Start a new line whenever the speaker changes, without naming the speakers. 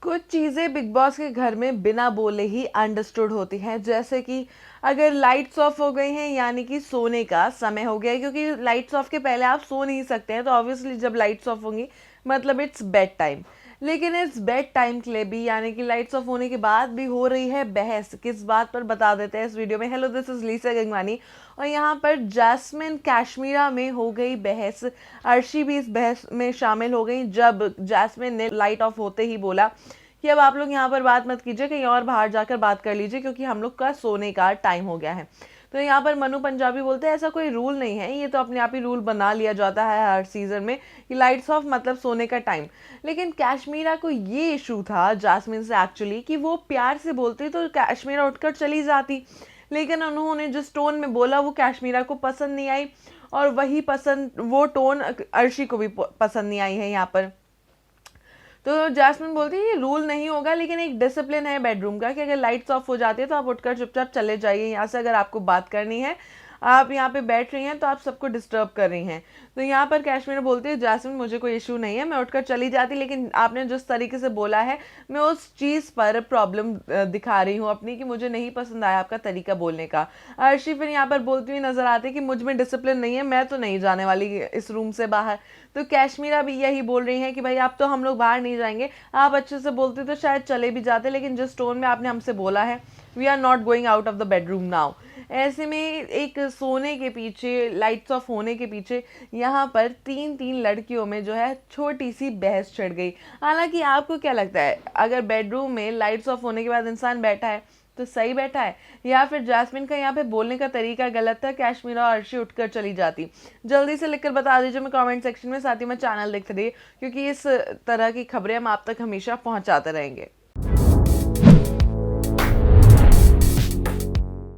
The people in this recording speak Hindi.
कुछ चीज़ें बिग बॉस के घर में बिना बोले ही अंडरस्टूड होती हैं, जैसे कि अगर लाइट्स ऑफ हो गई हैं यानी कि सोने का समय हो गया है, क्योंकि लाइट्स ऑफ के पहले आप सो नहीं सकते हैं, तो ऑब्वियसली जब लाइट्स ऑफ होंगी मतलब इट्स बेड टाइम। लेकिन इस बेड टाइम के लिए भी यानी कि लाइट्स ऑफ होने के बाद भी हो रही है बहस। किस बात पर बता देते हैं इस वीडियो में। Hello, this is Lisa Gangwani. और यहाँ पर जैस्मिन कश्मीरा में हो गई बहस। अर्शी भी इस बहस में शामिल हो गई जब जैस्मिन ने लाइट ऑफ होते ही बोला कि अब आप लोग यहाँ पर बात मत कीजिए, कहीं और बाहर जाकर बात कर लीजिए क्योंकि हम लोग का सोने का टाइम हो गया है। तो यहाँ पर मनु पंजाबी बोलते हैं ऐसा कोई रूल नहीं है, ये तो अपने आप ही रूल बना लिया जाता है हर सीजन में कि लाइट्स ऑफ मतलब सोने का टाइम। लेकिन कश्मीरा को ये इशू था जास्मिन से एक्चुअली कि वो प्यार से बोलती तो कश्मीरा उठकर चली जाती, लेकिन उन्होंने जिस टोन में बोला वो कश्मीरा को पसंद नहीं आई, और वही पसंद वो टोन अर्शी को भी पसंद नहीं आई है यहाँ पर। तो जैस्मिन बोलती है ये रूल नहीं होगा, लेकिन एक डिसिप्लिन है बेडरूम का कि अगर लाइट्स ऑफ हो जाती है तो आप उठकर चुपचाप चले जाइए यहाँ से। अगर आपको बात करनी है, आप यहाँ पे बैठ रही हैं तो आप सबको डिस्टर्ब कर रही हैं। तो यहाँ पर कश्मीर बोलती है जैस्मिन मुझे कोई इशू नहीं है, मैं उठकर चली जाती, लेकिन आपने जिस तरीके से बोला है मैं उस चीज़ पर प्रॉब्लम दिखा रही हूँ अपनी कि मुझे नहीं पसंद आया आपका तरीका बोलने का। अर्शी फिर यहाँ पर बोलती हुई नजर आती है कि मुझ में डिसिप्लिन नहीं है, मैं तो नहीं जाने वाली इस रूम से बाहर। तो कश्मीरा भी यही बोल रही है कि भाई आप तो हम लोग बाहर नहीं जाएंगे, आप अच्छे से बोलते तो शायद चले भी जाते, लेकिन जिस टोन में आपने हमसे बोला है we are not going out of the bedroom now. ऐसे में एक सोने के पीछे, लाइट्स ऑफ होने के पीछे यहाँ पर तीन तीन लड़कियों में जो है छोटी सी बहस छिड़ गई। हालांकि आपको क्या लगता है, अगर बेडरूम में लाइट्स ऑफ होने के बाद इंसान बैठा है तो सही बैठा है, या फिर जैस्मिन का यहाँ पे बोलने का तरीका गलत था, कश्मीरा और अर्शी उठकर चली जाती? जल्दी से लिखकर बता दीजिए मैं कमेंट सेक्शन में, साथ ही में चैनल देखते रहिए क्योंकि इस तरह की खबरें हम आप तक हमेशा पहुंचाते रहेंगे।